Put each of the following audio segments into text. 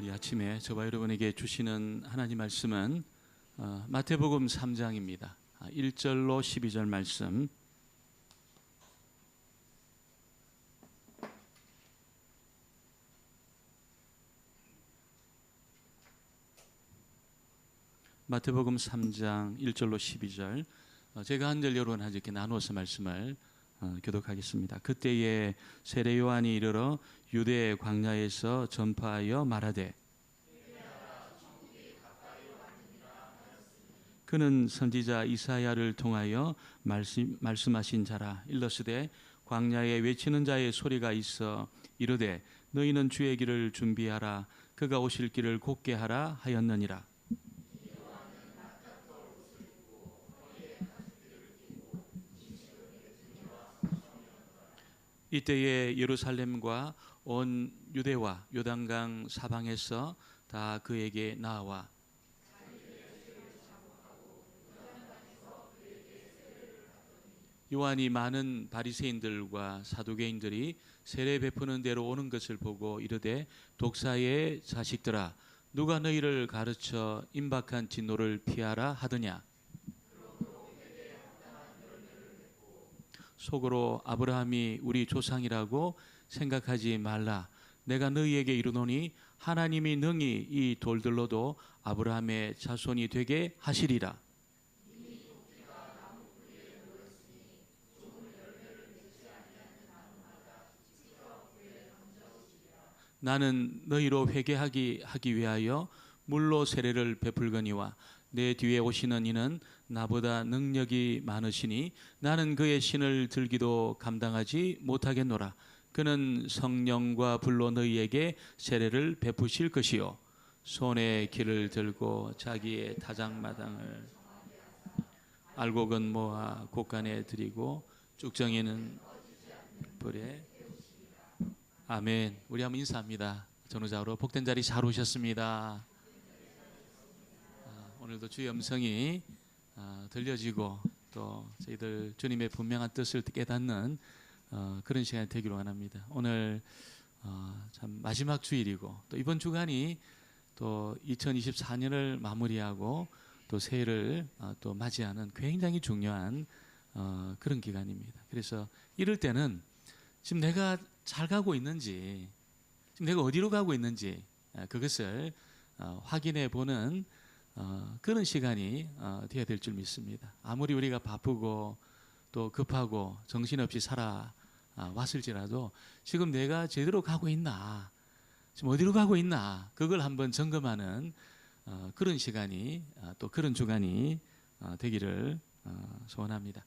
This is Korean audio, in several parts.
이 아침에 저와 여러분에게 주시는 하나님 말씀은 마태복음 3장입니다. 1절로 12절 말씀. 마태복음 3장 1절로 12절. 제가 한 절 여러분 한 절 이렇게 나누어서 말씀을 교독하겠습니다. 그때에 세례 요한이 이르러 유대 광야에서 전파하여 말하되 그는 선지자 이사야를 통하여 말씀하신 자라. 일러스되 광야에 외치는 자의 소리가 있어 이르되 너희는 주의 길을 준비하라 그가 오실 길을 곧게 하라 하였느니라. 이때에 예루살렘과 온 유대와 요단강 사방에서 다 그에게 나와 요한이 많은 바리새인들과 사두개인들이 세례 베푸는 데로 오는 것을 보고 이르되 독사의 자식들아 누가 너희를 가르쳐 임박한 진노를 피하라 하더냐. 속으로 아브라함이 우리 조상이라고 생각하지 말라. 내가 너희에게 이르노니 하나님이 능히 이 돌들로도 아브라함의 자손이 되게 하시리라. 나는 너희로 회개하기 위하여 물로 세례를 베풀거니와 내 뒤에 오시는 이는 나보다 능력이 많으시니 나는 그의 신을 들기도 감당하지 못하겠노라. 그는 성령과 불로 너희에게 세례를 베푸실 것이요 손에 길을 들고 자기의 타작마당을 알곡은 모아 곳간에 들이고 쭉정이는 불에. 아멘. 우리 한번 인사합니다. 전후좌우로 복된 자리 잘 오셨습니다. 오늘도 주의 음성이 들려지고 또 저희들 주님의 분명한 뜻을 깨닫는 그런 시간이 되기를 원합니다. 오늘 참 마지막 주일이고 또 이번 주간이 또 2024년을 마무리하고 또 새해를 또 맞이하는 굉장히 중요한 그런 기간입니다. 그래서 이럴 때는 지금 내가 잘 가고 있는지, 지금 내가 어디로 가고 있는지 그것을 확인해 보는 그런 시간이 되어야 될 줄 믿습니다. 아무리 우리가 바쁘고 또 급하고 정신없이 살아왔을지라도 지금 내가 제대로 가고 있나, 지금 어디로 가고 있나 그걸 한번 점검하는 그런 시간이 또 그런 주간이 되기를 소원합니다.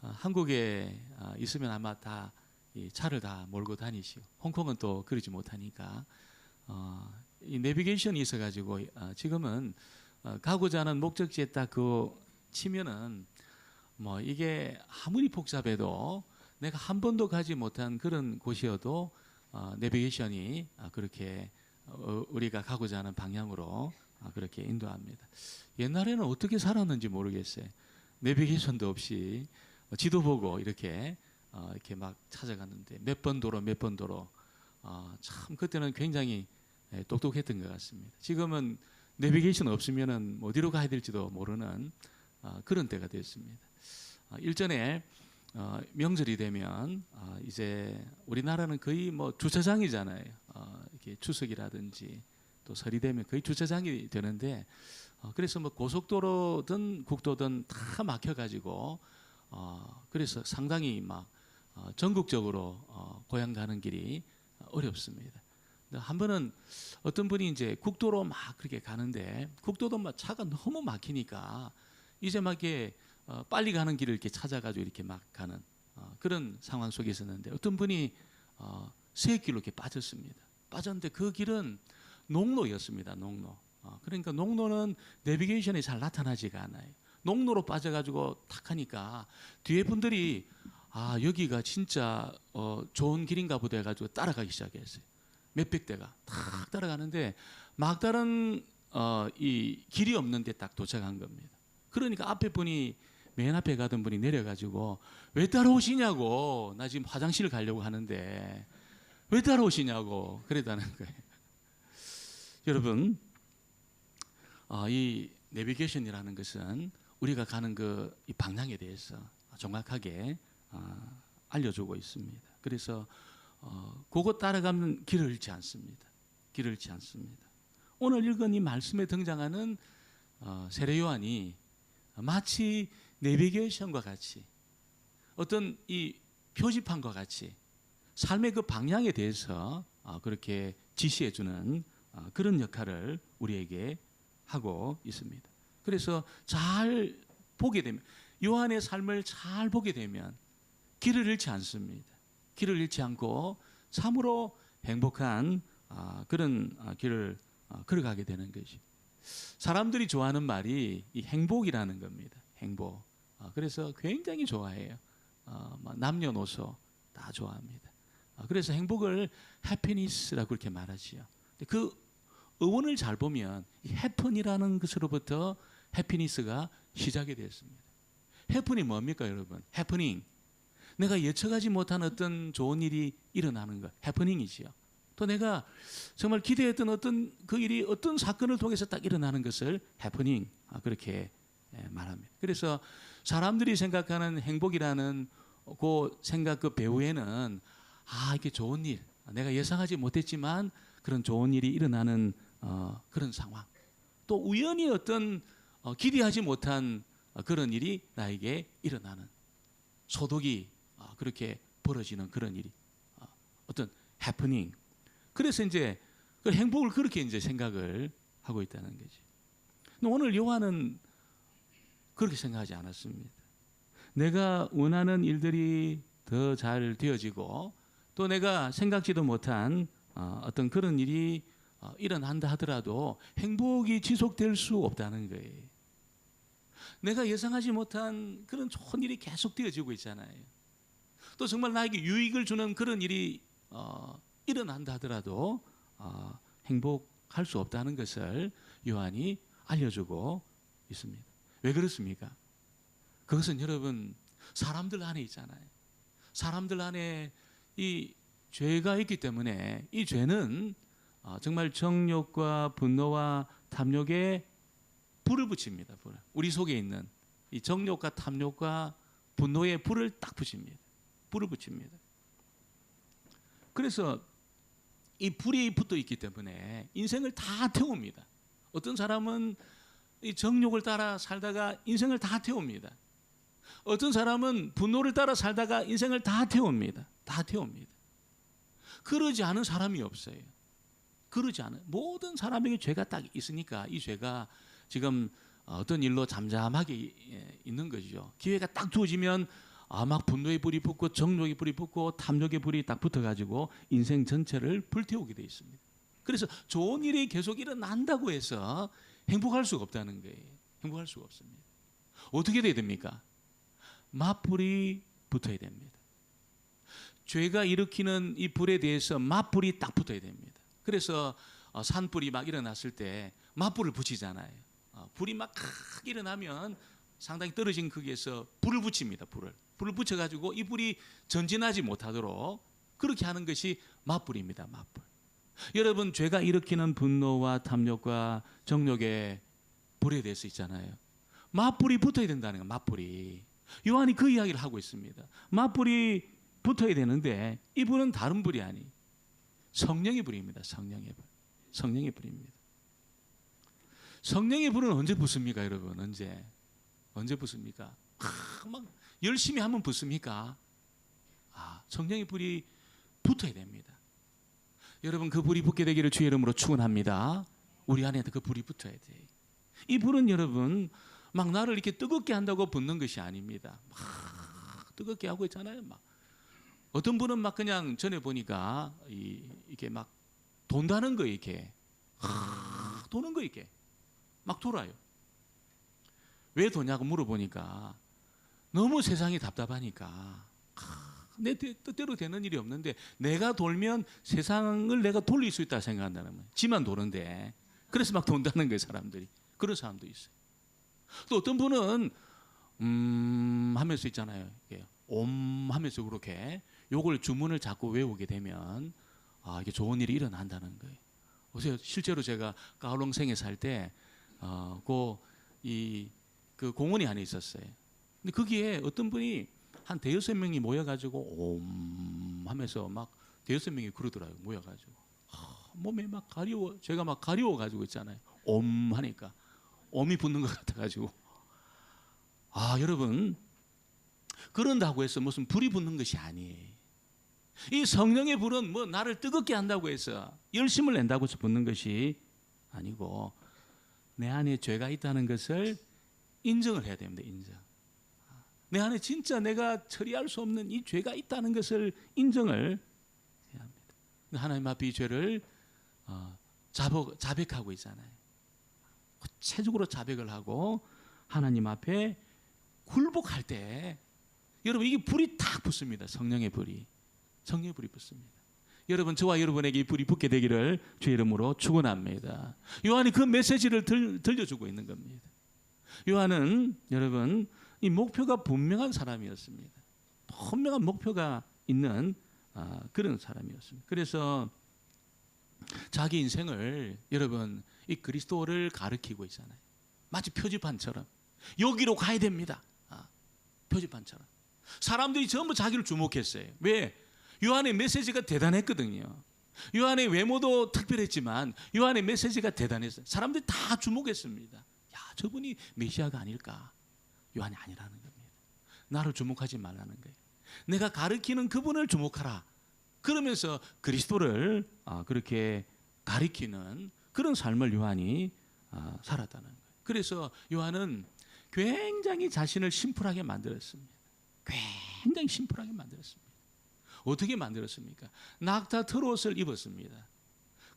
한국에 있으면 아마 다 이 차를 다 몰고 다니시오. 홍콩은 또 그러지 못하니까 이 내비게이션이 있어가지고 지금은 가고자 하는 목적지에 딱 그 치면은 뭐 이게 아무리 복잡해도 내가 한 번도 가지 못한 그런 곳이어도 내비게이션이 그렇게 우리가 가고자 하는 방향으로 그렇게 인도합니다. 옛날에는 어떻게 살았는지 모르겠어요. 내비게이션도 없이 지도 보고 이렇게 막 찾아갔는데 몇 번 도로 참 그때는 굉장히 똑똑했던 것 같습니다. 지금은 내비게이션 없으면은 어디로 가야 될지도 모르는 그런 때가 됐습니다. 일전에 명절이 되면 이제 우리나라는 거의 뭐 주차장이잖아요. 이렇게 추석이라든지 또 설이 되면 거의 주차장이 되는데 그래서 뭐 고속도로든 국도든 다 막혀가지고 그래서 상당히 막 전국적으로 고향 가는 길이 어렵습니다. 한 번은 어떤 분이 이제 국도로 막 그렇게 가는데 국도도 막 차가 너무 막히니까 이제 막 이렇게 빨리 가는 길을 이렇게 찾아가지고 이렇게 막 가는 그런 상황 속에 있었는데 어떤 분이 쇠길로 이렇게 빠졌습니다. 빠졌는데 그 길은 농로였습니다. 농로. 그러니까 농로는 내비게이션이 잘 나타나지가 않아요. 농로로 빠져가지고 탁 하니까 뒤에 분들이 여기가 진짜 좋은 길인가 보다 해가지고 따라가기 시작했어요. 몇백 대가 탁 따라가는데 막다른 이 길이 없는데 딱 도착한 겁니다. 그러니까 앞에 분이 맨 앞에 가던 분이 내려가지고 왜 따라오시냐고, 나 지금 화장실 가려고 하는데 왜 따라오시냐고 그랬다는 거예요. 여러분, 이 내비게이션이라는 것은 우리가 가는 이 방향에 대해서 정확하게 알려주고 있습니다. 그래서 그거 따라가면 길을 잃지 않습니다. 길을 잃지 않습니다. 오늘 읽은 이 말씀에 등장하는 세례 요한이 마치 내비게이션과 같이 어떤 이 표지판과 같이 삶의 그 방향에 대해서 그렇게 지시해 주는 그런 역할을 우리에게 하고 있습니다. 그래서 잘 보게 되면, 요한의 삶을 잘 보게 되면 길을 잃지 않습니다. 길을 잃지 않고 참으로 행복한 그런 길을 걸어가게 되는 것이. 사람들이 좋아하는 말이 이 행복이라는 겁니다. 행복. 그래서 굉장히 좋아해요. 남녀노소 다 좋아합니다. 그래서 행복을 해피니스라고 그렇게 말하지요. 그 어원을 잘 보면 이 해픈이라는 것으로부터 해피니스가 시작이 되었습니다. 해픈이 뭡니까, 여러분? 해프닝. 내가 예측하지 못한 어떤 좋은 일이 일어나는 것, 해프닝이지요. 또 내가 정말 기대했던 어떤 그 일이 어떤 사건을 통해서 딱 일어나는 것을 해프닝, 그렇게 말합니다. 그래서 사람들이 생각하는 행복이라는 그 생각 그 배후에는 이게 좋은 일, 내가 예상하지 못했지만 그런 좋은 일이 일어나는 그런 상황, 또 우연히 어떤 기대하지 못한 그런 일이 나에게 일어나는, 소독이 그렇게 벌어지는 그런 일이 어떤 해프닝. 그래서 이제 그 행복을 그렇게 이제 생각을 하고 있다는 거지. 근데 오늘 요한은 그렇게 생각하지 않았습니다. 내가 원하는 일들이 더 잘 되어지고 또 내가 생각지도 못한 어떤 그런 일이 일어난다 하더라도 행복이 지속될 수 없다는 거예요. 내가 예상하지 못한 그런 좋은 일이 계속 되어지고 있잖아요. 또 정말 나에게 유익을 주는 그런 일이 일어난다 하더라도 행복할 수 없다는 것을 요한이 알려주고 있습니다. 왜 그렇습니까? 그것은 여러분, 사람들 안에 있잖아요. 사람들 안에 이 죄가 있기 때문에 이 죄는 정말 정욕과 분노와 탐욕에 불을 붙입니다. 우리 속에 있는 이 정욕과 탐욕과 분노의 불을 딱 붙입니다. 불을 붙입니다. 그래서 이 불이 붙어 있기 때문에 인생을 다 태웁니다. 어떤 사람은 이 정욕을 따라 살다가 인생을 다 태웁니다. 어떤 사람은 분노를 따라 살다가 인생을 다 태웁니다. 다 태웁니다. 그러지 않은 사람이 없어요. 그러지 않은 모든 사람에게 죄가 딱 있으니까 이 죄가 지금 어떤 일로 잠잠하게 있는 거죠. 기회가 딱 주어지면 막 분노의 불이 붙고 정욕의 불이 붙고 탐욕의 불이 딱 붙어가지고 인생 전체를 불태우게 돼 있습니다. 그래서 좋은 일이 계속 일어난다고 해서 행복할 수가 없다는 거예요. 행복할 수가 없습니다. 어떻게 돼야 됩니까? 맞불이 붙어야 됩니다. 죄가 일으키는 이 불에 대해서 맞불이 딱 붙어야 됩니다. 그래서 산불이 막 일어났을 때 맞불을 붙이잖아요. 불이 막 일어나면 상당히 떨어진 거기에서 불을 붙입니다. 불을 붙여가지고 이 불이 전진하지 못하도록 그렇게 하는 것이 맞불입니다. 맞불. 여러분, 죄가 일으키는 분노와 탐욕과 정욕의 불에 대해서 있잖아요. 맞불이 붙어야 된다는 거예요. 맞불이. 요한이 그 이야기를 하고 있습니다. 맞불이 붙어야 되는데 이 불은 다른 불이 아니, 성령의 불입니다. 성령의 불. 성령의 불입니다. 성령의 불은 언제 붙습니까, 여러분? 언제 붙습니까? 막 열심히 하면 붙습니까? 성령의 불이 붙어야 됩니다. 여러분, 그 불이 붙게 되기를 주의 이름으로 축원합니다. 우리 안에 그 불이 붙어야 돼. 이 불은 여러분 막 나를 이렇게 뜨겁게 한다고 붙는 것이 아닙니다. 막 뜨겁게 하고 있잖아요. 막 어떤 분은 막 그냥 전에 보니까 이게 막 돈다는 거 이렇게 도는 거 이렇게 막 돌아요. 왜 도냐고 물어보니까 너무 세상이 답답하니까 내 뜻대로 되는 일이 없는데 내가 돌면 세상을 내가 돌릴 수 있다 생각한다는 거예요. 지만 도는데. 그래서 막 돈다는 거예요, 사람들이. 그런 사람도 있어요. 또 어떤 분은 하면서 있잖아요. 하면서 그렇게 요걸 주문을 자꾸 외우게 되면 이게 좋은 일이 일어난다는 거예요. 보세요. 실제로 제가 가오롱생에 살 때, 그 공원이 안에 있었어요. 근데 거기에 어떤 분이 한 대여섯 명이 모여가지고 옴 하면서 막 대여섯 명이 그러더라고요. 모여가지고 몸에 막 가려워, 제가 막 가려워가지고 있잖아요. 옴 하니까 옴이 붙는 것 같아가지고. 여러분, 그런다고 해서 무슨 불이 붙는 것이 아니에요. 이 성령의 불은 뭐 나를 뜨겁게 한다고 해서 열심을 낸다고 해서 붙는 것이 아니고, 내 안에 죄가 있다는 것을 인정을 해야 됩니다. 인정. 내 안에 진짜 내가 처리할 수 없는 이 죄가 있다는 것을 인정을 해야 합니다. 하나님 앞에 이 죄를 자백하고 있잖아요. 구체적으로 자백을 하고 하나님 앞에 굴복할 때, 여러분, 이게 불이 탁 붙습니다. 성령의 불이 붙습니다. 여러분, 저와 여러분에게 이 불이 붙게 되기를 주의 이름으로 축원합니다. 요한이 그 메시지를 들려주고 있는 겁니다. 요한은 여러분, 이 목표가 분명한 사람이었습니다. 분명한 목표가 있는 그런 사람이었습니다. 그래서 자기 인생을, 여러분, 이 그리스도를 가리키고 있잖아요. 마치 표지판처럼 여기로 가야 됩니다. 표지판처럼 사람들이 전부 자기를 주목했어요. 왜? 요한의 메시지가 대단했거든요. 요한의 외모도 특별했지만 요한의 메시지가 대단했어요. 사람들이 다 주목했습니다. 야, 저분이 메시아가 아닐까? 요한이 아니라는 겁니다. 나를 주목하지 말라는 거예요. 내가 가리키는 그분을 주목하라. 그러면서 그리스도를 그렇게 가리키는 그런 삶을 요한이 살았다는 거예요. 그래서 요한은 굉장히 자신을 심플하게 만들었습니다. 굉장히 심플하게 만들었습니다. 어떻게 만들었습니까? 낙타 털옷을 입었습니다.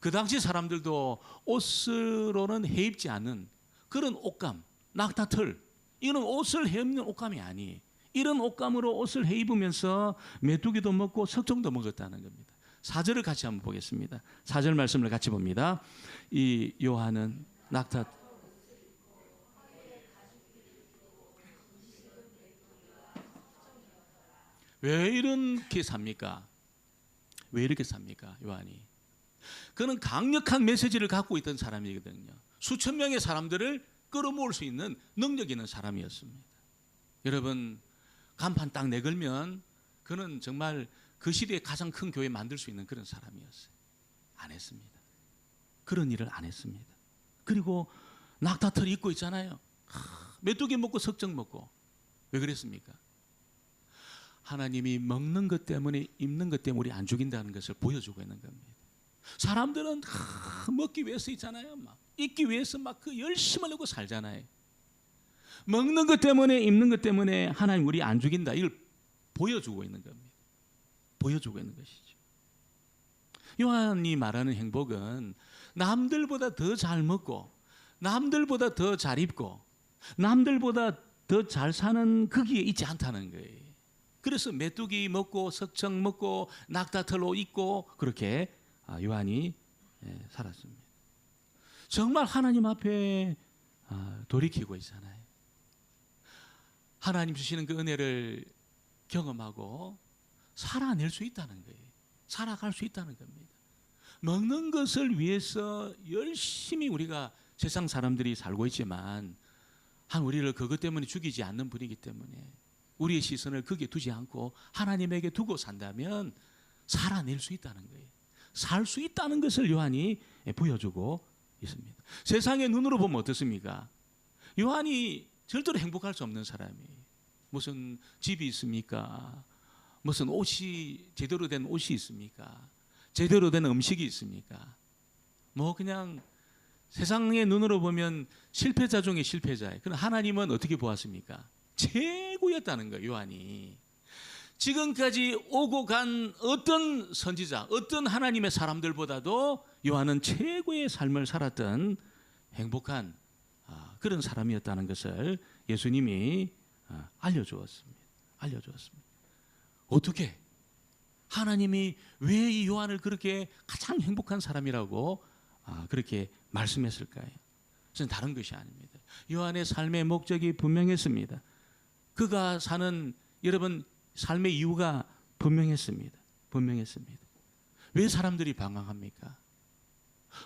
그 당시 사람들도 옷으로는 해입지 않은 그런 옷감, 낙타 털, 이런 옷을 해입는 옷감이 아니에요. 이런 옷감으로 옷을 해입으면서 메뚜기도 먹고 석종도 먹었다는 겁니다. 4절을 같이 한번 보겠습니다. 4절 말씀을 같이 봅니다. 이 요한은 낙타 왜 이렇게 삽니까? 왜 이렇게 삽니까? 요한이. 그는 강력한 메시지를 갖고 있던 사람이거든요. 수천 명의 사람들을 끌어모을 수 있는 능력 있는 사람이었습니다. 여러분, 간판 딱 내걸면 그는 정말 그 시대에 가장 큰 교회 만들 수 있는 그런 사람이었어요. 안 했습니다. 그런 일을 안 했습니다. 그리고 낙타털 입고 있잖아요. 메뚜기 먹고 석정 먹고. 왜 그랬습니까? 하나님이 먹는 것 때문에, 입는 것 때문에 우리 안 죽인다는 것을 보여주고 있는 겁니다. 사람들은 먹기 위해서 있잖아요. 막 입기 위해서 막 그 열심을 내고 살잖아요. 먹는 것 때문에, 입는 것 때문에 하나님 우리 안 죽인다, 이걸 보여주고 있는 겁니다. 보여주고 있는 것이죠. 요한이 말하는 행복은 남들보다 더 잘 먹고, 남들보다 더 잘 입고, 남들보다 더 잘 사는 거기에 있지 않다는 거예요. 그래서 메뚜기 먹고 석청 먹고 낙타털로 입고 그렇게 요한이 살았습니다. 정말 하나님 앞에 돌이키고 있잖아요. 하나님 주시는 그 은혜를 경험하고 살아낼 수 있다는 거예요. 살아갈 수 있다는 겁니다. 먹는 것을 위해서 열심히 우리가 세상 사람들이 살고 있지만 우리를 그것 때문에 죽이지 않는 분이기 때문에 우리의 시선을 거기에 두지 않고 하나님에게 두고 산다면 살아낼 수 있다는 거예요. 살 수 있다는 것을 요한이 보여주고 있습니다. 세상의 눈으로 보면 어떻습니까? 요한이 절대로 행복할 수 없는 사람이에요. 무슨 집이 있습니까? 무슨 옷이, 제대로 된 옷이 있습니까? 제대로 된 음식이 있습니까? 뭐 그냥 세상의 눈으로 보면 실패자 중에 실패자예요. 그럼 하나님은 어떻게 보았습니까? 최고였다는 거예요. 요한이 지금까지 오고 간 어떤 선지자, 어떤 하나님의 사람들보다도 요한은 최고의 삶을 살았던 행복한 그런 사람이었다는 것을 예수님이 알려주었습니다. 어떻게? 하나님이 왜 이 요한을 그렇게 가장 행복한 사람이라고 그렇게 말씀했을까요? 그것은 다른 것이 아닙니다. 요한의 삶의 목적이 분명했습니다. 그가 사는, 여러분, 삶의 이유가 분명했습니다. 왜 사람들이 방황합니까?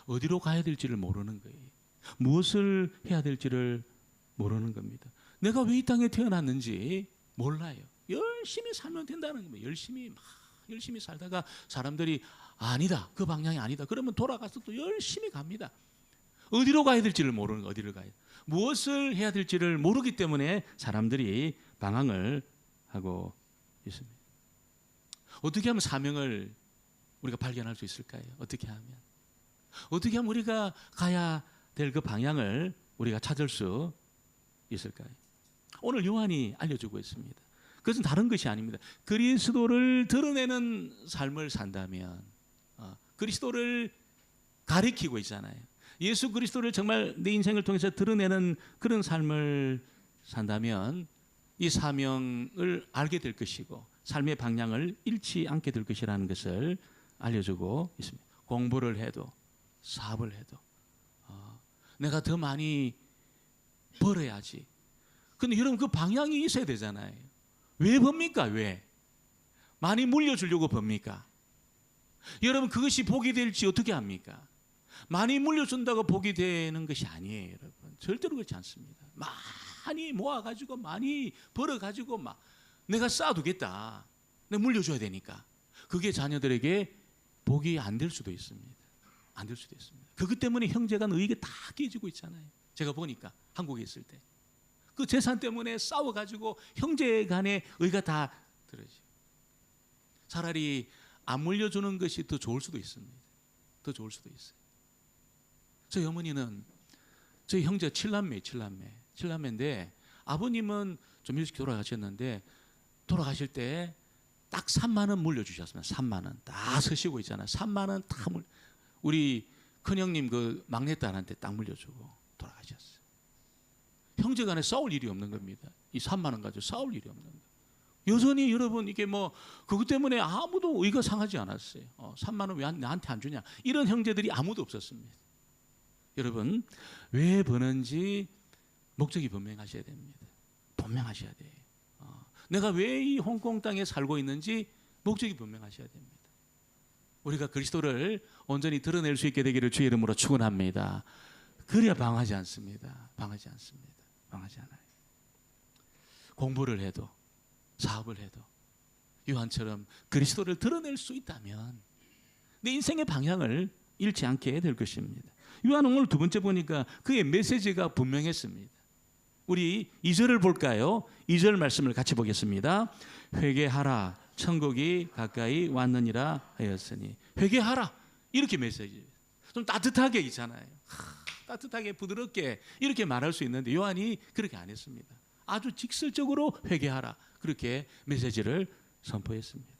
어디로 가야 될지를 모르는 거예요. 무엇을 해야 될지를 모르는 겁니다. 내가 왜 이 땅에 태어났는지 몰라요. 열심히 살면 된다는 겁니다. 열심히 살다가 사람들이 아니다, 그 방향이 아니다, 그러면 돌아가서 또 열심히 갑니다. 어디로 가야 될지를 모르는 거예요. 어디를 가야, 무엇을 해야 될지를 모르기 때문에 사람들이 방황을 하고 있습니다. 어떻게 하면 사명을 우리가 발견할 수 있을까요? 어떻게 하면 우리가 가야 될 그 방향을 우리가 찾을 수 있을까요? 오늘 요한이 알려주고 있습니다. 그것은 다른 것이 아닙니다. 그리스도를 드러내는 삶을 산다면, 그리스도를 가리키고 있잖아요. 예수 그리스도를 정말 내 인생을 통해서 드러내는 그런 삶을 산다면 이 사명을 알게 될 것이고 삶의 방향을 잃지 않게 될 것이라는 것을 알려주고 있습니다. 공부를 해도 사업을 해도 내가 더 많이 벌어야지. 근데 여러분 그 방향이 있어야 되잖아요. 왜 법니까? 왜? 많이 물려주려고 법니까? 여러분 그것이 복이 될지 어떻게 합니까? 많이 물려준다고 복이 되는 것이 아니에요, 여러분. 절대로 그렇지 않습니다. 많이 모아가지고 많이 벌어가지고 막 내가 쌓아두겠다. 내가 물려줘야 되니까. 그게 자녀들에게 복이 안 될 수도 있습니다. 안 될 수도 있습니다. 그것 때문에 형제간 의가 다 깨지고 있잖아요. 제가 보니까 한국에 있을 때. 그 재산 때문에 싸워가지고 형제 간의 의가 다 들어지고. 차라리 안 물려주는 것이 더 좋을 수도 있습니다. 더 좋을 수도 있어요. 저희 어머니는 저희 형제 7남매인데 아버님은 좀 일찍 돌아가셨는데 돌아가실 때 딱 3만 원 물려주셨습니다. 3만 원 다 서시고 있잖아요. 3만 원 다 우리 큰형님 그 막내딸한테 딱 물려주고 돌아가셨어요. 형제간에 싸울 일이 없는 겁니다. 이 3만 원 가지고 싸울 일이 없는 거예요. 여전히 여러분 이게 뭐 그것 때문에 아무도 의가 상하지 않았어요. 3만 원 왜 나한테 안 주냐 이런 형제들이 아무도 없었습니다. 여러분 왜 버는지 목적이 분명하셔야 됩니다. 분명하셔야 돼요. 내가 왜 이 홍콩 땅에 살고 있는지 목적이 분명하셔야 됩니다. 우리가 그리스도를 온전히 드러낼 수 있게 되기를 주의 이름으로 축원합니다. 그래야 방하지 않습니다. 방하지 않아요. 공부를 해도 사업을 해도 요한처럼 그리스도를 드러낼 수 있다면 내 인생의 방향을 잃지 않게 될 것입니다. 요한 오늘 두 번째 보니까 그의 메시지가 분명했습니다. 우리 2절을 볼까요? 2절 말씀을 같이 보겠습니다. 회개하라 천국이 가까이 왔느니라 하였으니. 회개하라 이렇게 메시지. 좀 따뜻하게 있잖아요. 따뜻하게 부드럽게 이렇게 말할 수 있는데 요한이 그렇게 안 했습니다. 아주 직설적으로 회개하라 그렇게 메시지를 선포했습니다.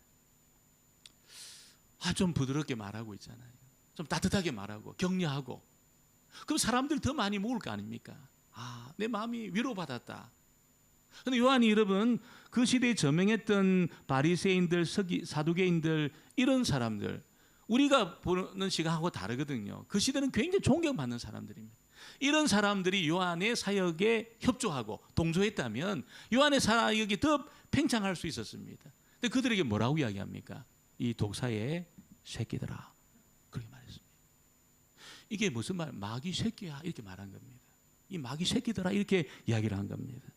좀 부드럽게 말하고 있잖아요. 좀 따뜻하게 말하고 격려하고. 그럼 사람들 더 많이 모을 거 아닙니까? 내 마음이 위로받았다. 그런데 요한이 여러분 그 시대에 저명했던 바리새인들, 사두개인들 이런 사람들 우리가 보는 시각하고 다르거든요. 그 시대는 굉장히 존경받는 사람들입니다. 이런 사람들이 요한의 사역에 협조하고 동조했다면 요한의 사역이 더 팽창할 수 있었습니다. 근데 그들에게 뭐라고 이야기합니까? 이 독사의 새끼들아 그렇게 말했습니다. 이게 무슨 말? 마귀 새끼야 이렇게 말한 겁니다. 이 마귀 새끼들아 이렇게 이야기를 한 겁니다.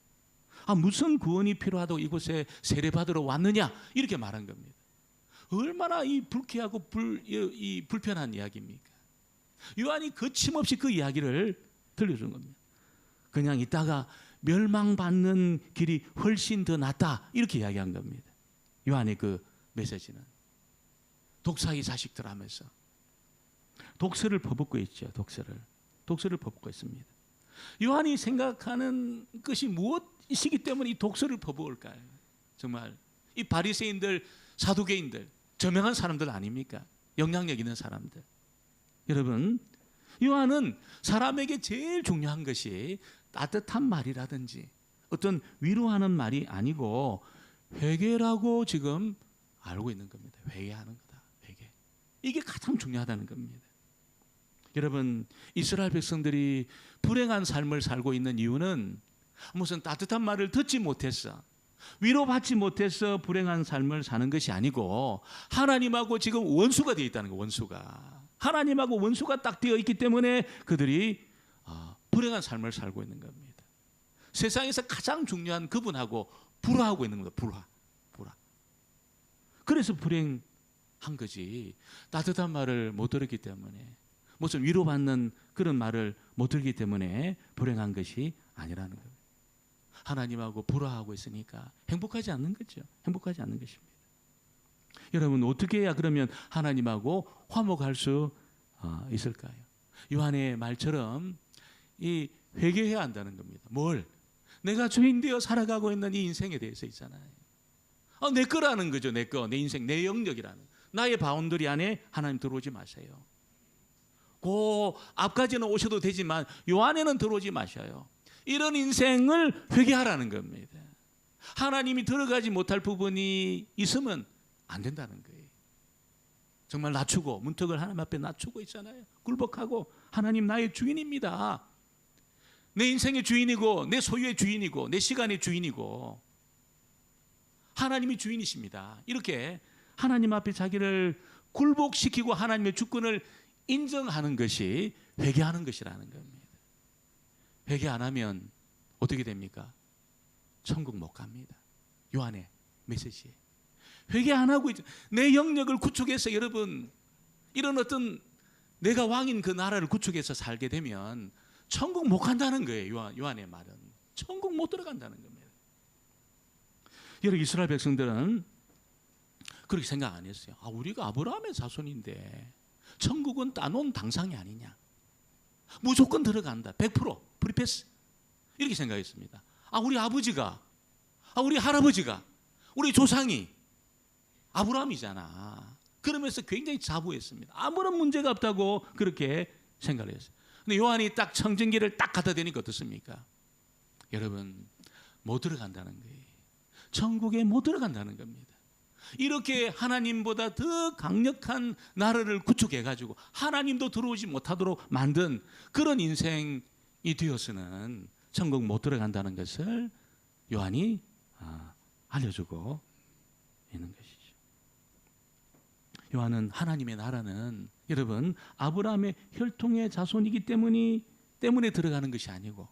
무슨 구원이 필요하다고 이곳에 세례받으러 왔느냐 이렇게 말한 겁니다. 얼마나 이 불쾌하고 이 불편한 이야기입니까? 요한이 거침없이 그 이야기를 들려준 겁니다. 그냥 있다가 멸망받는 길이 훨씬 더 낫다 이렇게 이야기한 겁니다. 요한의 그 메시지는 독사의 자식들 하면서 독서를 퍼붓고 있죠. 독서를 퍼붓고 있습니다. 요한이 생각하는 것이 무엇이기 때문에 이 독서를 퍼부을까요? 정말 이 바리새인들, 사두개인들 저명한 사람들 아닙니까? 영향력 있는 사람들. 여러분 요한은 사람에게 제일 중요한 것이 따뜻한 말이라든지 어떤 위로하는 말이 아니고 회개라고 지금 알고 있는 겁니다. 회개하는 거다. 회개. 이게 가장 중요하다는 겁니다. 여러분 이스라엘 백성들이 불행한 삶을 살고 있는 이유는 무슨 따뜻한 말을 듣지 못해서 위로받지 못해서 불행한 삶을 사는 것이 아니고 하나님하고 지금 원수가 되어 있다는 거예요. 원수가. 하나님하고 원수가 딱 되어 있기 때문에 그들이 불행한 삶을 살고 있는 겁니다. 세상에서 가장 중요한 그분하고 불화하고 있는 겁니다. 불화. 그래서 불행한 거지. 따뜻한 말을 못 들었기 때문에, 무슨 위로받는 그런 말을 못 들기 때문에 불행한 것이 아니라는 거예요. 하나님하고 불화하고 있으니까 행복하지 않는 거죠. 행복하지 않는 것입니다. 여러분, 어떻게 해야 그러면 하나님하고 화목할 수 있을까요? 요한의 말처럼 이 회개해야 한다는 겁니다. 뭘? 내가 주인 되어 살아가고 있는 이 인생에 대해서 있잖아요. 내 거라는 거죠. 내 거, 내 인생, 내 영역이라는. 나의 바운더리 안에 하나님 들어오지 마세요. 그 앞까지는 오셔도 되지만 요 안에는 들어오지 마셔요. 이런 인생을 회개하라는 겁니다. 하나님이 들어가지 못할 부분이 있으면 안 된다는 거예요. 정말 낮추고, 문턱을 하나님 앞에 낮추고 있잖아요. 굴복하고, 하나님 나의 주인입니다. 내 인생의 주인이고, 내 소유의 주인이고, 내 시간의 주인이고, 하나님이 주인이십니다. 이렇게 하나님 앞에 자기를 굴복시키고 하나님의 주권을 인정하는 것이 회개하는 것이라는 겁니다. 회개 안 하면 어떻게 됩니까? 천국 못 갑니다. 요한의 메시지에. 회개 안 하고 내 영역을 구축해서, 여러분, 이런 어떤 내가 왕인 그 나라를 구축해서 살게 되면 천국 못 간다는 거예요. 요한의 말은. 천국 못 들어간다는 겁니다. 여러분, 이스라엘 백성들은 그렇게 생각 안 했어요. 우리가 아브라함의 자손인데 천국은 따놓은 당상이 아니냐. 무조건 들어간다. 100% 프리패스. 이렇게 생각했습니다. 우리 아버지가, 우리 할아버지가, 우리 조상이 아브라함이잖아. 그러면서 굉장히 자부했습니다. 아무런 문제가 없다고 그렇게 생각을 했어요. 근데 요한이 딱 청정기를 딱 갖다 대니까 어떻습니까? 여러분, 못 들어간다는 거예요. 천국에 못 들어간다는 겁니다. 이렇게 하나님보다 더 강력한 나라를 구축해가지고 하나님도 들어오지 못하도록 만든 그런 인생이 되어서는 천국 못 들어간다는 것을 요한이 알려주고 있는 것이죠. 요한은 하나님의 나라는, 여러분, 아브라함의 혈통의 자손이기 때문에 들어가는 것이 아니고,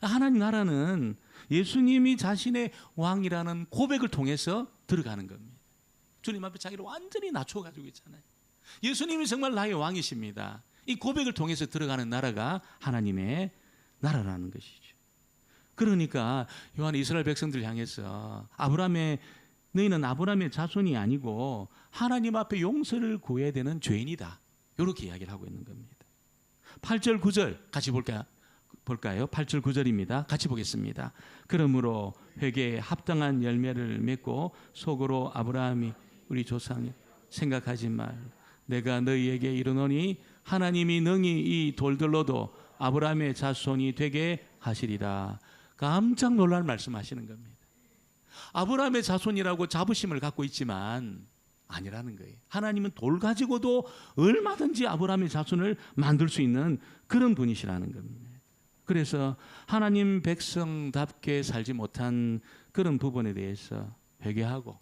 하나님 나라는 예수님이 자신의 왕이라는 고백을 통해서 들어가는 겁니다. 주님 앞에 자기를 완전히 낮춰가지고 있잖아요. 예수님이 정말 나의 왕이십니다. 이 고백을 통해서 들어가는 나라가 하나님의 나라라는 것이죠. 그러니까 요한이 이스라엘 백성들 향해서 너희는 아브라함의 자손이 아니고 하나님 앞에 용서를 구해야 되는 죄인이다. 이렇게 이야기를 하고 있는 겁니다. 8절 9절 같이 볼까요? 8절 9절입니다. 같이 보겠습니다. 그러므로 회개에 합당한 열매를 맺고 속으로 아브라함이 우리 조상이 생각하지 말. 내가 너희에게 이르노니 하나님이 능히 이 돌들로도 아브라함의 자손이 되게 하시리라. 깜짝 놀랄 말씀하시는 겁니다. 아브라함의 자손이라고 자부심을 갖고 있지만 아니라는 거예요. 하나님은 돌 가지고도 얼마든지 아브라함의 자손을 만들 수 있는 그런 분이시라는 겁니다. 그래서 하나님 백성답게 살지 못한 그런 부분에 대해서 회개하고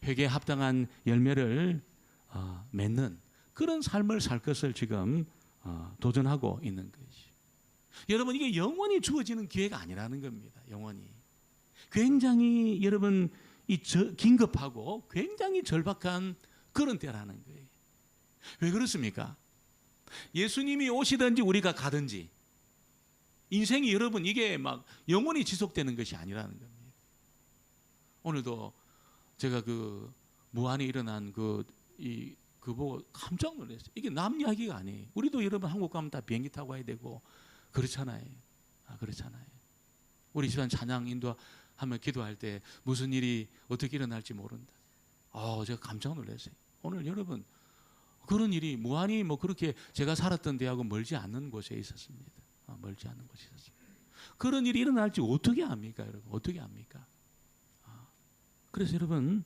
회개에 합당한 열매를 맺는 그런 삶을 살 것을 지금 도전하고 있는 것이죠. 여러분, 이게 영원히 주어지는 기회가 아니라는 겁니다. 영원히. 굉장히 여러분 긴급하고 굉장히 절박한 그런 때라는 거예요. 왜 그렇습니까? 예수님이 오시든지 우리가 가든지 인생이, 여러분, 이게 막 영원히 지속되는 것이 아니라는 겁니다. 오늘도 제가 그 무안에 일어난 그거 보고 깜짝 놀랐어요. 이게 남 이야기가 아니에요. 우리도 여러분 한국 가면 다 비행기 타고 와야 되고 그렇잖아요. 그렇잖아요. 우리 집안 찬양 인도하면 기도할 때 무슨 일이 어떻게 일어날지 모른다. 제가 깜짝 놀랐어요. 오늘 여러분, 그런 일이 무안이 뭐 그렇게 제가 살았던 데하고 멀지 않는 곳에 있었습니다. 멀지 않는 곳에 있었습니다. 그런 일이 일어날지 어떻게 압니까, 여러분? 어떻게 압니까? 그래서 여러분,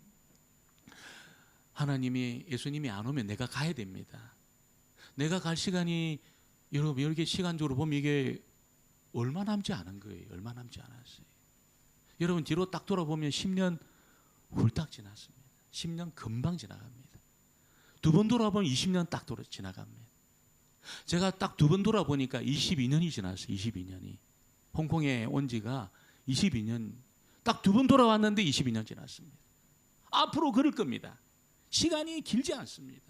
예수님이 안 오면 내가 가야 됩니다. 내가 갈 시간이, 여러분, 이렇게 시간적으로 보면 이게 얼마 남지 않은 거예요. 얼마 남지 않았어요. 여러분, 뒤로 딱 돌아보면 10년 훌딱 지났습니다. 10년 금방 지나갑니다. 두 번 돌아보면 20년 딱 지나갑니다. 제가 딱 두 번 돌아보니까 22년이 지났어요. 22년이. 홍콩에 온 지가 22년, 딱 두 번 돌아왔는데 22년 지났습니다. 앞으로 그럴 겁니다. 시간이 길지 않습니다.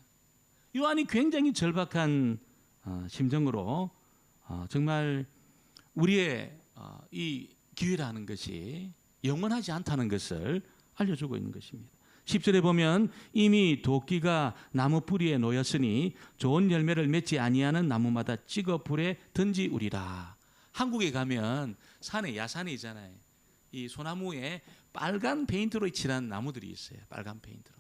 요한이 굉장히 절박한 심정으로 정말 우리의 이 기회라는 것이 영원하지 않다는 것을 알려주고 있는 것입니다. 10절에 보면 이미 도끼가 나무 뿌리에 놓였으니 좋은 열매를 맺지 아니하는 나무마다 찍어 불에 던지우리라. 한국에 가면 산에 야산에 있잖아요. 이 소나무에 빨간 페인트로 칠한 나무들이 있어요. 빨간 페인트로.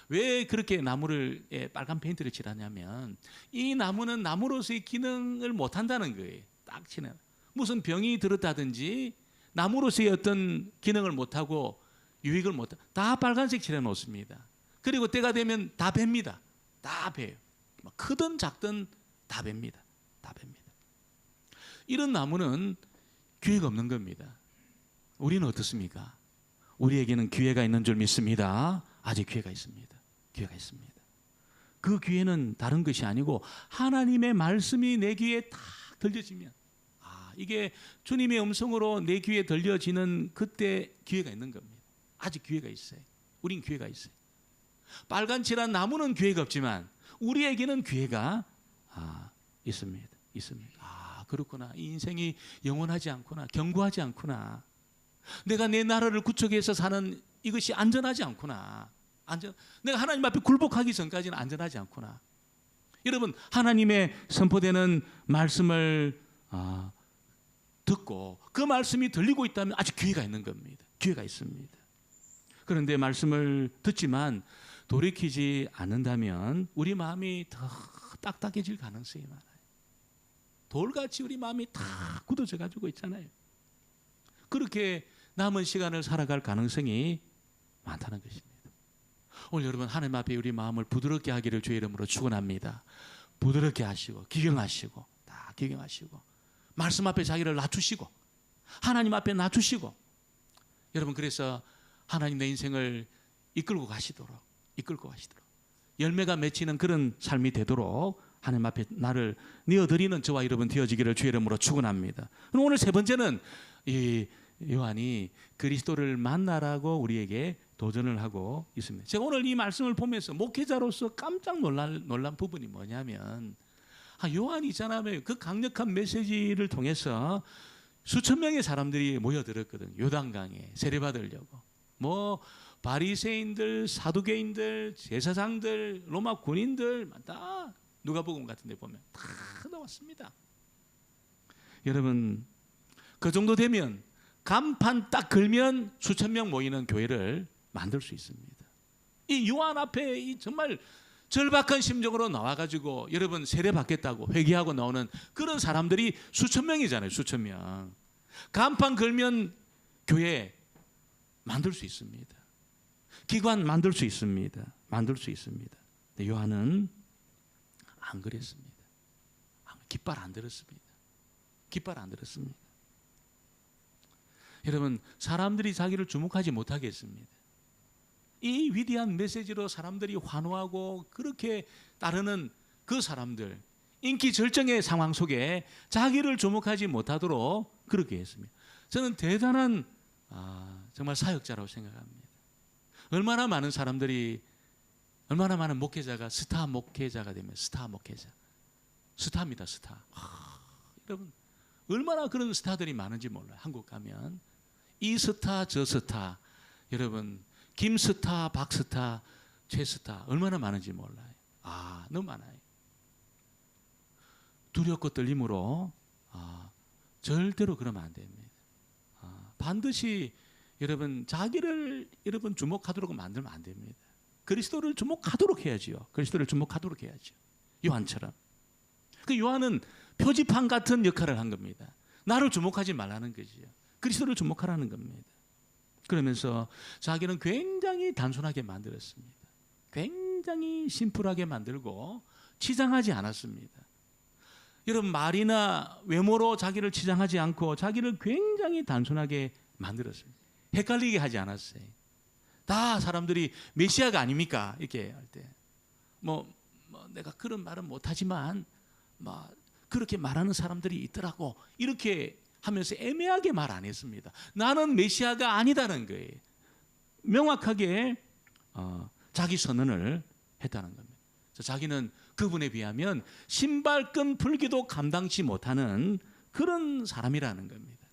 왜 그렇게 나무를 빨간 페인트를 칠하냐면 이 나무는 나무로서의 기능을 못한다는 거예요. 딱 치는. 무슨 병이 들었다든지 나무로서의 어떤 기능을 못하고 유익을 못하. 다 빨간색 칠해 놓습니다. 그리고 때가 되면 다 뵭니다. 다 베요. 크든 작든 다 뵭니다. 다 뵭니다. 이런 나무는 기회가 없는 겁니다. 우리는 어떻습니까? 우리에게는 기회가 있는 줄 믿습니다. 아직 기회가 있습니다. 기회가 있습니다. 그 기회는 다른 것이 아니고 하나님의 말씀이 내 귀에 딱 들려지면 이게 주님의 음성으로 내 귀에 들려지는 그때 기회가 있는 겁니다. 아직 기회가 있어요. 우린 기회가 있어요. 빨간 칠한 나무는 기회가 없지만 우리에게는 기회가 있습니다. 그렇구나. 이 인생이 영원하지 않구나. 견고하지 않구나. 내가 내 나라를 구축해서 사는 이것이 안전하지 않구나. 내가 하나님 앞에 굴복하기 전까지는 안전하지 않구나. 여러분, 하나님의 선포되는 말씀을 듣고 그 말씀이 들리고 있다면 아직 기회가 있는 겁니다. 기회가 있습니다. 그런데 말씀을 듣지만 돌이키지 않는다면 우리 마음이 더 딱딱해질 가능성이 많아요. 돌같이 우리 마음이 다 굳어져 가지고 있잖아요. 그렇게 남은 시간을 살아갈 가능성이 많다는 것입니다. 오늘 여러분 하나님 앞에 우리 마음을 부드럽게 하기를 주의 이름으로 축원합니다. 부드럽게 하시고 기경하시고 다 기경하시고 말씀 앞에 자기를 낮추시고 하나님 앞에 낮추시고 여러분 그래서 하나님 내 인생을 이끌고 가시도록 열매가 맺히는 그런 삶이 되도록 하나님 앞에 나를 내어드리는 저와 여러분 되어지기를 주의 이름으로 축원합니다. 오늘 세 번째는 이 요한이 그리스도를 만나라고 우리에게 도전을 하고 있습니다. 제가 오늘 이 말씀을 보면서 목회자로서 깜짝 놀란 부분이 뭐냐면 요한이 있잖아요. 그 강력한 메시지를 통해서 수천 명의 사람들이 모여들었거든요. 요단강에 세례받으려고. 바리새인들, 사두개인들, 제사장들, 로마 군인들 다 누가복음 같은 데 보면 다 나왔습니다. 여러분 그 정도 되면 간판 딱 걸면 수천 명 모이는 교회를 만들 수 있습니다. 이 요한 앞에 이 정말 절박한 심정으로 나와가지고 여러분 세례 받겠다고 회개하고 나오는 그런 사람들이 수천 명이잖아요. 수천 명. 간판 걸면 교회 만들 수 있습니다. 기관 만들 수 있습니다. 만들 수 있습니다. 근데 요한은 안 그랬습니다. 깃발 안 들었습니다. 깃발 안 들었습니다. 여러분 사람들이 자기를 주목하지 못하게 했습니다. 이 위대한 메시지로 사람들이 환호하고 그렇게 따르는 그 사람들 인기 절정의 상황 속에 자기를 주목하지 못하도록 그렇게 했습니다. 저는 대단한 정말 사역자라고 생각합니다. 얼마나 많은 사람들이 얼마나 많은 목회자가 스타 목회자가 되면 스타 목회자 스타입니다. 스타. 여러분 얼마나 그런 스타들이 많은지 몰라요. 한국 가면 이 스타 저 스타 여러분 김스타 박스타 최스타 얼마나 많은지 몰라요. 너무 많아요. 두렵고 떨림으로 절대로 그러면 안 됩니다. 반드시 여러분 자기를 여러분 주목하도록 만들면 안 됩니다. 그리스도를 주목하도록 해야지요. 그리스도를 주목하도록 해야죠. 요한처럼. 그 요한은 표지판 같은 역할을 한 겁니다. 나를 주목하지 말라는 거지요. 그리스도를 주목하라는 겁니다. 그러면서 자기는 굉장히 단순하게 만들었습니다. 굉장히 심플하게 만들고 치장하지 않았습니다. 여러분 말이나 외모로 자기를 치장하지 않고 자기를 굉장히 단순하게 만들었습니다. 헷갈리게 하지 않았어요. 다 사람들이 메시아가 아닙니까? 이렇게 할 때 내가 그런 말은 못하지만 막 그렇게 말하는 사람들이 있더라고. 이렇게 하면서 애매하게 말 안 했습니다. 나는 메시아가 아니다는 거예요. 명확하게 자기 선언을 했다는 겁니다. 자기는 그분에 비하면 신발끈 풀기도 감당치 못하는 그런 사람이라는 겁니다.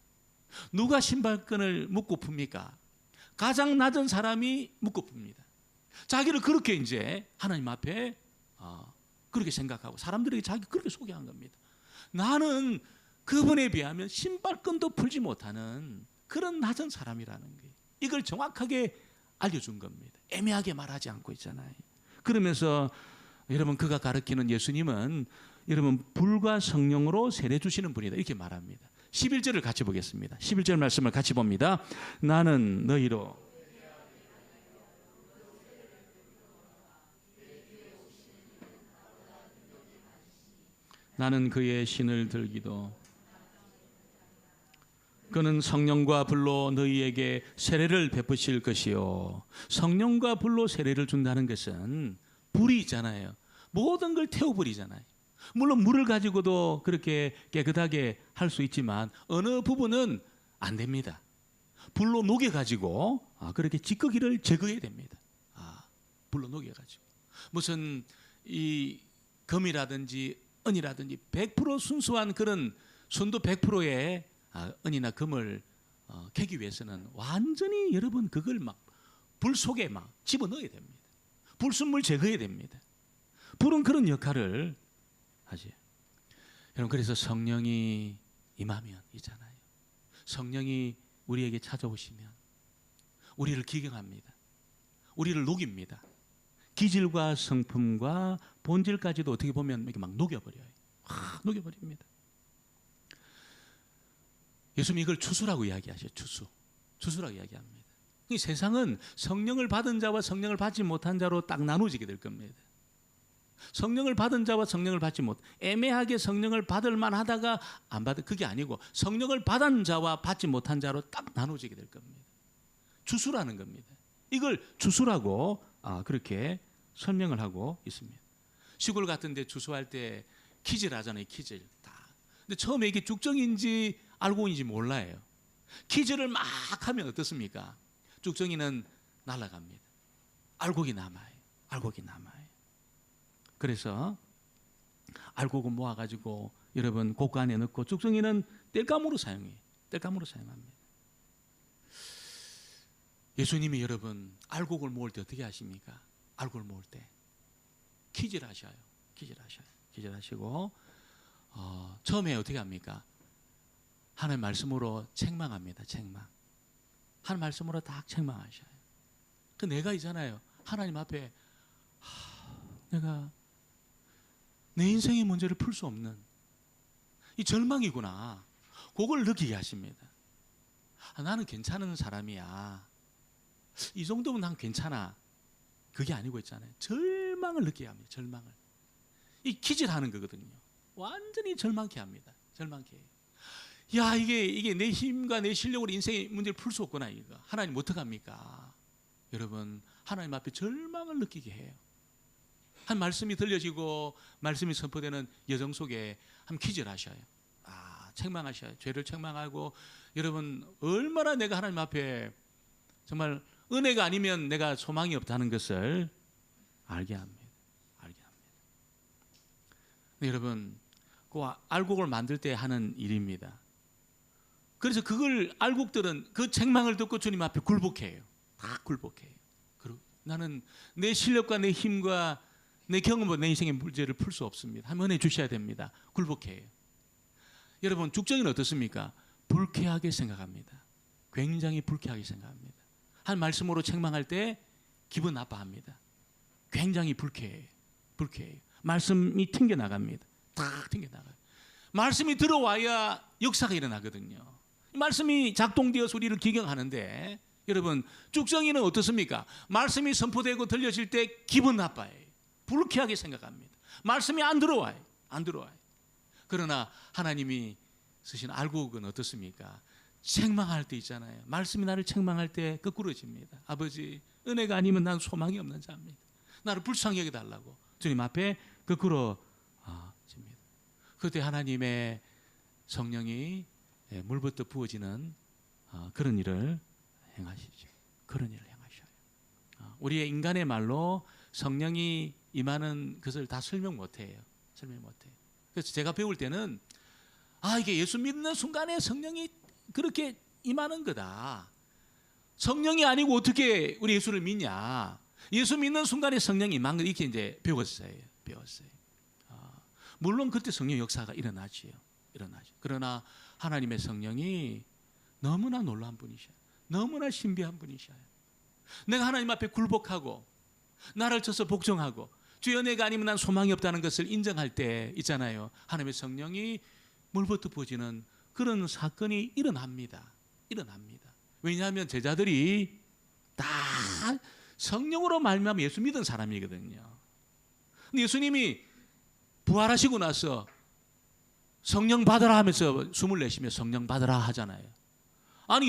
누가 신발끈을 묶고 풉니까? 가장 낮은 사람이 묶고 풉니다. 자기를 그렇게 이제 하나님 앞에 그렇게 생각하고 사람들에게 자기 그렇게 소개한 겁니다. 나는 그분에 비하면 신발끈도 풀지 못하는 그런 낮은 사람이라는 거예요. 이걸 정확하게 알려준 겁니다. 애매하게 말하지 않고 있잖아요. 그러면서 여러분 그가 가르치는 예수님은 여러분 불과 성령으로 세례 주시는 분이다 이렇게 말합니다. 11절을 같이 보겠습니다. 11절 말씀을 같이 봅니다. 나는 너희로 나는 그의 신을 들기도 그는 성령과 불로 너희에게 세례를 베푸실 것이요. 성령과 불로 세례를 준다는 것은 불이 있잖아요. 모든 걸 태워버리잖아요. 물론 물을 가지고도 그렇게 깨끗하게 할 수 있지만 어느 부분은 안 됩니다. 불로 녹여가지고 그렇게 찌꺼기를 제거해야 됩니다. 불로 녹여가지고 무슨 이 금이라든지 은이라든지 100% 순수한 그런 순도 100%의 은이나 금을 캐기 위해서는 완전히 여러분 그걸 막 불 속에 막 집어넣어야 됩니다. 불순물 제거해야 됩니다. 불은 그런 역할을 하지. 여러분 그래서 성령이 임하면 있잖아요. 성령이 우리에게 찾아오시면 우리를 기경합니다. 우리를 녹입니다. 기질과 성품과 본질까지도 어떻게 보면 이렇게 막 녹여버려요. 녹여버립니다. 예수님이 이걸 추수라고 이야기하셔요. 추수라고 이야기합니다. 이 세상은 성령을 받은 자와 성령을 받지 못한 자로 딱 나누어지게 될 겁니다. 성령을 받은 자와 성령을 받지 못, 애매하게 성령을 받을 만하다가 안 받을 그게 아니고 성령을 받은 자와 받지 못한 자로 딱 나누어지게 될 겁니다. 추수라는 겁니다. 이걸 추수라고 그렇게 설명을 하고 있습니다. 시골 같은 데 추수할 때 키질 하잖아요. 키질 다. 근데 처음에 이게 쭉정인지 알곡인지 몰라요. 키질을 막 하면 어떻습니까? 쭉정이는 날아갑니다. 알곡이 남아요. 알곡이 남아요. 그래서 알곡은 모아가지고 여러분 곡간에 넣고 쭉정이는 땔감으로 사용해요. 땔감으로 사용합니다. 예수님이 여러분 알곡을 모을 때 어떻게 하십니까? 알곡을 모을 때 키질하셔요. 키질하시고 처음에 어떻게 합니까? 하나님 말씀으로 책망합니다. 책망. 하나님 말씀으로 딱 책망하셔요. 그 내가 있잖아요. 하나님 앞에 내가 내 인생의 문제를 풀 수 없는 이 절망이구나. 그걸 느끼게 하십니다. 나는 괜찮은 사람이야. 이 정도면 난 괜찮아. 그게 아니고 있잖아요. 절망을 느끼게 합니다. 절망을. 이 기질하는 거거든요. 완전히 절망케 합니다. 절망케 해요. 야, 이게 내 힘과 내 실력으로 인생의 문제를 풀 수 없구나. 이거 하나님 어떡합니까? 여러분 하나님 앞에 절망을 느끼게 해요. 한 말씀이 들려지고 말씀이 선포되는 여정 속에 한 기절하셔요. 책망하셔요. 죄를 책망하고 여러분 얼마나 내가 하나님 앞에 정말 은혜가 아니면 내가 소망이 없다는 것을 알게 합니다. 알게 합니다. 근데 여러분 그 알곡을 만들 때 하는 일입니다. 그래서 그걸 알곡들은 그 책망을 듣고 주님 앞에 굴복해요. 다 굴복해요. 나는 내 실력과 내 힘과 내 경험으로 내 인생의 문제를 풀 수 없습니다. 하면 은혜 주셔야 됩니다. 굴복해요. 여러분 죽정이는 어떻습니까? 불쾌하게 생각합니다. 굉장히 불쾌하게 생각합니다. 한 말씀으로 책망할 때 기분 나빠합니다. 굉장히 불쾌해요. 말씀이 튕겨나갑니다. 탁 튕겨나가요. 말씀이 들어와야 역사가 일어나거든요. 말씀이 작동되어서 우리를 기경하는데 여러분 죽정이는 어떻습니까? 말씀이 선포되고 들려질 때 기분 나빠요. 불쾌하게 생각합니다. 말씀이 안 들어와요. 그러나 하나님이 쓰신 알곡은 어떻습니까? 책망할 때 있잖아요. 말씀이 나를 책망할 때 거꾸로집니다. 아버지 은혜가 아니면 난 소망이 없는 자입니다. 나를 불쌍히 여겨달라고 주님 앞에 거꾸로 집니다. 그때 하나님의 성령이 물부터 부어지는 그런 일을 행하시죠. 그런 일을 행하셔요. 우리의 인간의 말로 성령이 임하는 것을 다 설명 못해요. 그래서 제가 배울 때는 이게 예수 믿는 순간에 성령이 그렇게 임하는 거다. 성령이 아니고 어떻게 우리 예수를 믿냐? 예수 믿는 순간에 성령이 임한 거 이렇게 이제 배웠어요. 물론 그때 성령 역사가 일어나죠. 그러나 하나님의 성령이 너무나 놀라운 분이셔요. 너무나 신비한 분이셔요. 내가 하나님 앞에 굴복하고 나를 쳐서 복종하고 주의 은혜가 아니면 난 소망이 없다는 것을 인정할 때 있잖아요. 하나님의 성령이 물부터 부어지는 그런 사건이 일어납니다. 왜냐하면 제자들이 다 성령으로 말미암아 예수 믿은 사람이거든요. 근데 예수님이 부활하시고 나서 성령 받으라 하면서 숨을 내쉬며 성령 받으라 하잖아요. 아니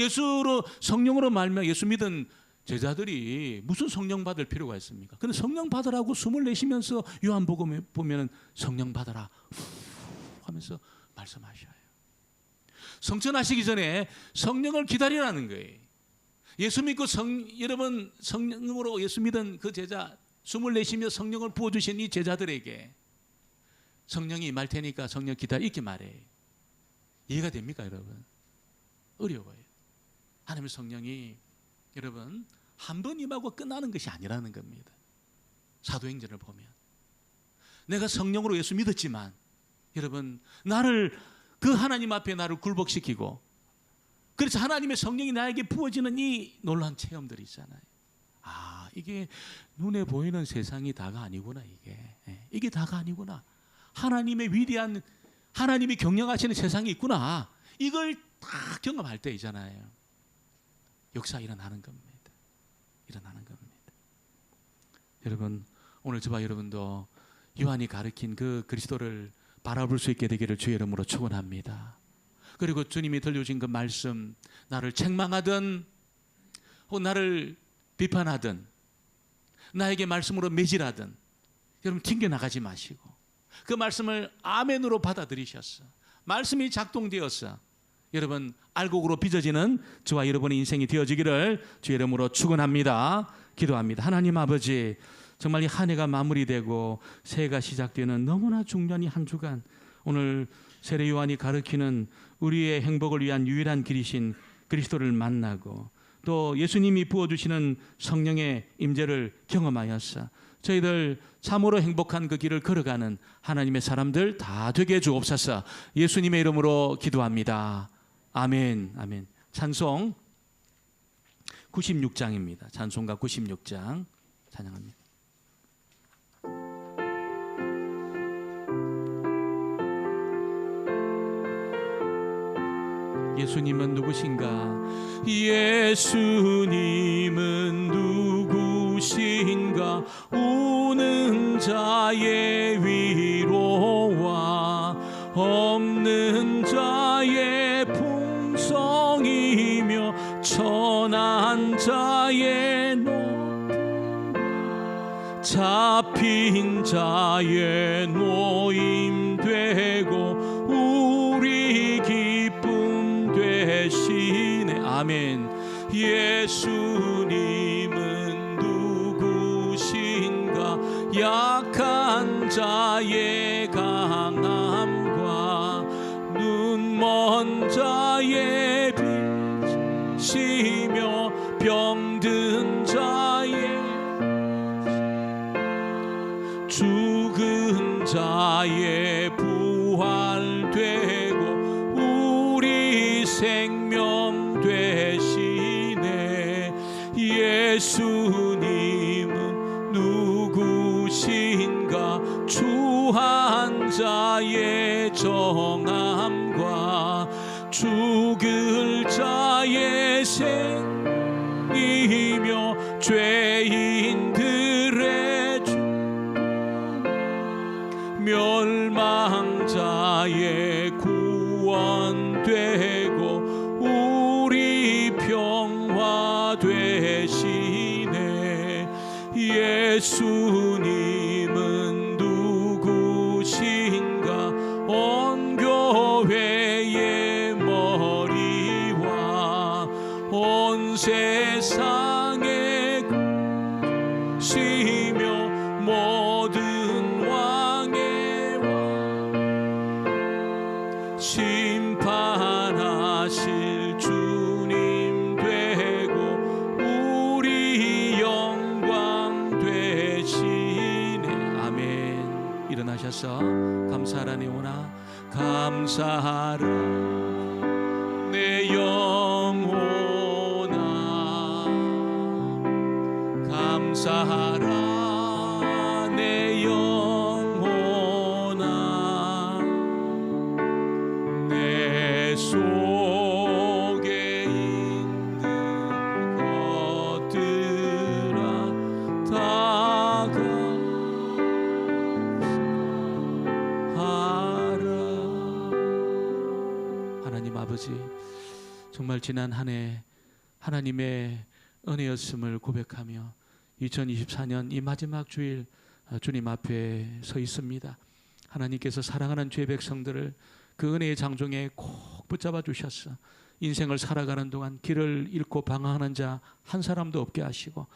성령으로 말미암아 예수 믿은 제자들이 무슨 성령 받을 필요가 있습니까? 근데 성령 받으라고 숨을 내쉬면서 요한복음에 보면 성령 받으라 하면서 말씀하셔요. 성천하시기 전에 성령을 기다리라는 거예요. 예수 믿고 여러분 성령으로 예수 믿은 그 제자 숨을 내쉬며 성령을 부어주신 이 제자들에게 성령이 임할 테니까 성령 기다려 이렇게 말해요. 이해가 됩니까 여러분? 어려워요. 하나님의 성령이 여러분 한 번 임하고 끝나는 것이 아니라는 겁니다. 사도행전을 보면 내가 성령으로 예수 믿었지만 여러분 그 하나님 앞에 나를 굴복시키고 그래서 하나님의 성령이 나에게 부어지는 이 놀라운 체험들이 있잖아요. 이게 눈에 보이는 세상이 다가 아니구나. 이게 다가 아니구나. 하나님의 위대한 하나님이 경영하시는 세상이 있구나. 이걸 다 경험할 때 있잖아요. 역사 일어나는 겁니다. 여러분 오늘 저와 여러분도 요한이 가르친 그 그리스도를 바라볼 수 있게 되기를 주의 이름으로 축원합니다. 그리고 주님이 들려주신 그 말씀 나를 책망하든 혹은 나를 비판하든 나에게 말씀으로 매질하든 여러분 튕겨나가지 마시고 그 말씀을 아멘으로 받아들이셨어. 말씀이 작동되었어. 여러분 알곡으로 빚어지는 저와 여러분의 인생이 되어지기를 주의 이름으로 축원합니다. 기도합니다. 하나님 아버지 정말 이 한 해가 마무리되고 새해가 시작되는 너무나 중요한 이 한 주간 오늘 세례 요한이 가르치는 우리의 행복을 위한 유일한 길이신 그리스도를 만나고 또 예수님이 부어주시는 성령의 임재를 경험하였사 저희들 참으로 행복한 그 길을 걸어가는 하나님의 사람들 다 되게 주옵소서. 예수님의 이름으로 기도합니다. 아멘. 찬송 96장입니다. 찬송가 96장 찬양합니다. 예수님은 누구신가? 예수님은 누구신가? 우는 자의 위로와 없는 자의 풍성이며 천한 자의 높음 잡힌 자의 노임 되고 우리 기쁨 되시네. 아멘. 예수님은 누구신가? 약한 자의 강함과 눈먼 자의 빛이며 병든 자의 죽은 자의 부활되고 우리 생명 되시네. 예수님은 누구신가? 추한 자의 정함과 죽을 자의 생이며 죄인들의 주 멸망자의 구원되고 우리 평화 되시네. 예수님은 누구 세상의 시며 모든 왕의 왕 심판하실 주님 되고 우리 영광 되시네. 아멘. 일어나셔서 감사하라니오나 감사하라 내 영혼아 감사하라 내 영혼아 내 속에 있는 것들아 다 감사하라. 하나님 아버지, 정말 지난 한 해 하나님의 은혜였음을 고백하며 2024년 이 마지막 주일 주님 앞에 서 있습니다. 하나님께서 사랑하는 죄 백성들을 그 은혜의 장종에 꼭 붙잡아 주셨어. 인생을 살아가는 동안 길을 잃고 방황하는 자 한 사람도 없게 하시고,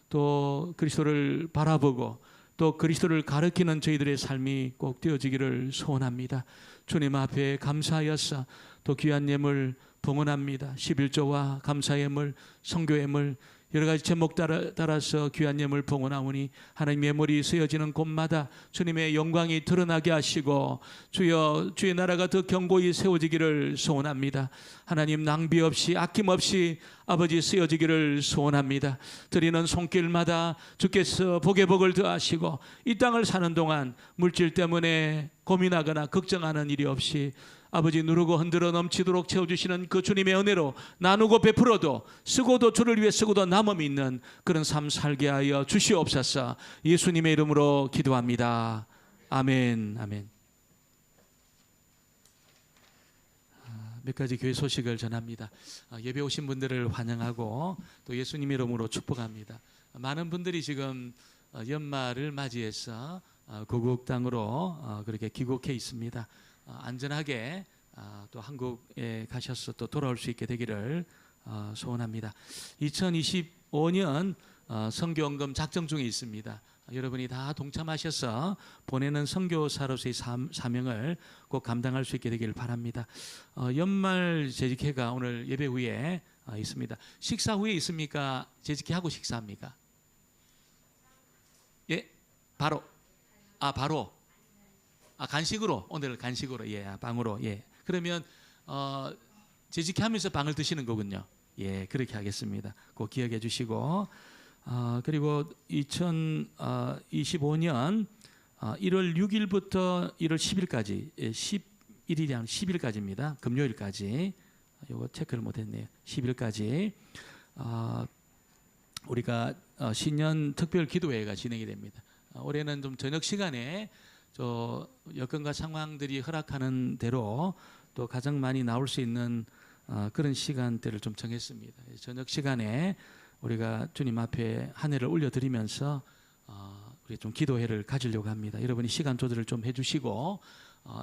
또 그리스도를 바라보고 또 그리스도를 가르치는 저희들의 삶이 꼭 되어지기를 소원합니다. 주님 앞에 감사하여서 또 귀한 예물 봉헌합니다. 11조와 감사 예물, 선교 예물, 여러 가지 제목 따라서 귀한 예물 봉헌하오니 하나님의 예물이 쓰여지는 곳마다 주님의 영광이 드러나게 하시고 주여 주의 나라가 더 견고히 세워지기를 소원합니다. 하나님 낭비 없이 아낌없이 아버지 쓰여지기를 소원합니다. 드리는 손길마다 주께서 복의 복을 더하시고 이 땅을 사는 동안 물질 때문에 고민하거나 걱정하는 일이 없이 아버지 누르고 흔들어 넘치도록 채워주시는 그 주님의 은혜로 나누고 베풀어도 쓰고도 주를 위해 쓰고도 남음이 있는 그런 삶 살게 하여 주시옵소서. 예수님의 이름으로 기도합니다. 아멘. 아멘. 몇 가지 교회 소식을 전합니다. 예배 오신 분들을 환영하고 또 예수님의 이름으로 축복합니다. 많은 분들이 지금 연말을 맞이해서 고국 땅으로 그렇게 귀국해 있습니다. 안전하게 또 한국에 가셔서 또 돌아올 수 있게 되기를 소원합니다. 2025년 선교원금 작정 중에 있습니다. 여러분이 다 동참하셔서 보내는 선교사로서의 사명을 꼭 감당할 수 있게 되기를 바랍니다. 연말 재직회가 오늘 예배 후에 있습니다. 식사 후에 있습니까? 재직회하고 식사합니까? 예, 바로 간식으로, 오늘 간식으로, 예, 방으로, 예. 그러면 재직하면서 방을 드시는 거군요. 예, 그렇게 하겠습니다. 꼭 기억해 주시고, 그리고 2025년 1월 6일부터 1월 10일까지, 11일이 아니라 10일까지입니다. 금요일까지. 이거 체크를 못했네요. 10일까지 우리가 신년 특별 기도회가 진행이 됩니다. 올해는 좀 저녁 시간에 여건과 상황들이 허락하는 대로 또 가장 많이 나올 수 있는 그런 시간대를 좀 정했습니다. 저녁 시간에 우리가 주님 앞에 한 해를 올려드리면서 우리 좀 기도회를 가지려고 합니다. 여러분이 시간 조절을 좀 해주시고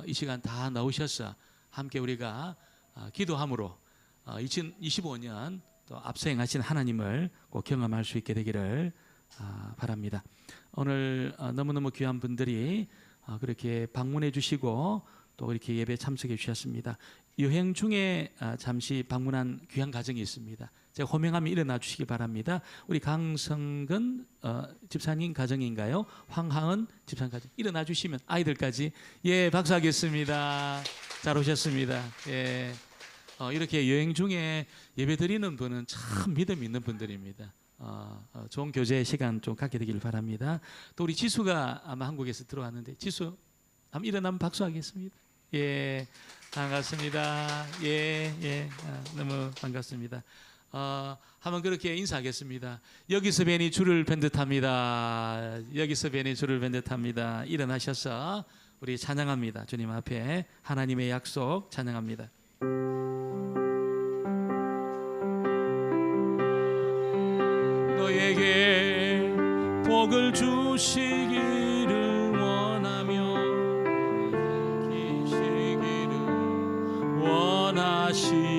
이 시간 다 나오셔서 함께 우리가 기도함으로 2025년 또 앞서 행하신 하나님을 꼭 경험할 수 있게 되기를 바랍니다. 오늘 너무너무 귀한 분들이 그렇게 방문해 주시고 또 이렇게 예배 참석해 주셨습니다. 여행 중에 잠시 방문한 귀한 가정이 있습니다. 제가 호명하면 일어나 주시기 바랍니다. 우리 강성근 집사님 가정인가요? 황하은 집사님 가정 일어나 주시면 아이들까지 예 박수하겠습니다. 잘 오셨습니다. 예, 이렇게 여행 중에 예배 드리는 분은 참 믿음 있는 분들입니다. 좋은 교제 시간 좀 갖게 되기를 바랍니다. 또 우리 지수가 아마 한국에서 들어왔는데 지수 한번 일어나면 박수하겠습니다. 예, 반갑습니다. 예, 너무 반갑습니다. 한번 그렇게 인사하겠습니다. 여기서 뵈니 주를 뵌 듯합니다. 여기서 뵈니 주를 뵌 듯합니다. 일어나셔서 우리 찬양합니다. 주님 앞에 하나님의 약속 찬양합니다. 너에게 복을 주시기를 원하며 기시기를 원하시며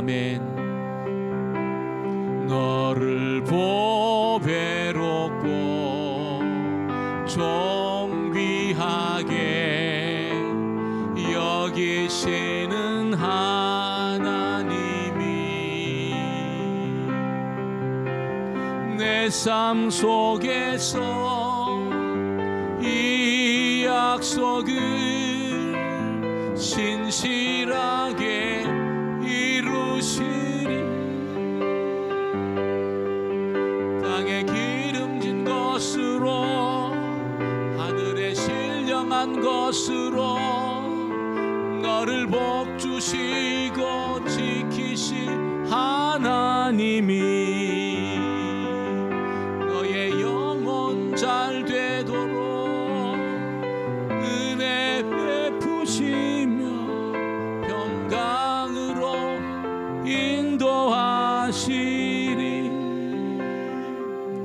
아멘. 너를 보배롭고 존귀하게 여기시는 하나님이 내 삶 속에서 이 약속을 신실하게 이루시리. 땅에 기름진 것으로 하늘에 신령한 것으로 너를 복주시고 지키실 하나님이 너의 영혼 잘 되도록 은혜 베푸시며 평강으로 인도하시리.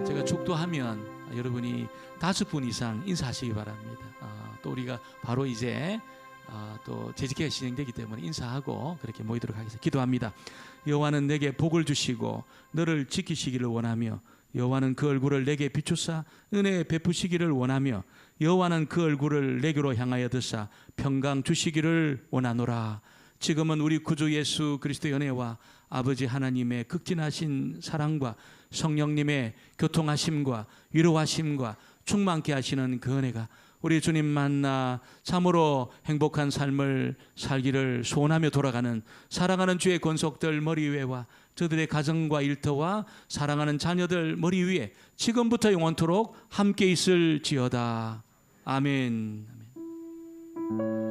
제가 축도하면 여러분이 5분 이상 인사하시기 바랍니다. 또 우리가 바로 이제 또 재직회가 진행되기 때문에 인사하고 그렇게 모이도록 하겠습니다. 기도합니다. 여호와는 내게 복을 주시고 너를 지키시기를 원하며 여호와는 그 얼굴을 내게 비추사 은혜 베푸시기를 원하며 여호와는 그 얼굴을 내게로 향하여 드사 평강 주시기를 원하노라. 지금은 우리 구주 예수 그리스도의 은혜와 아버지 하나님의 극진하신 사랑과 성령님의 교통하심과 위로하심과 충만케 하시는 그 은혜가 우리 주님 만나 참으로 행복한 삶을 살기를 소원하며 돌아가는 사랑하는 주의 권속들 머리 위에와 저들의 가정과 일터와 사랑하는 자녀들 머리 위에 지금부터 영원토록 함께 있을지어다. 아멘. 아멘.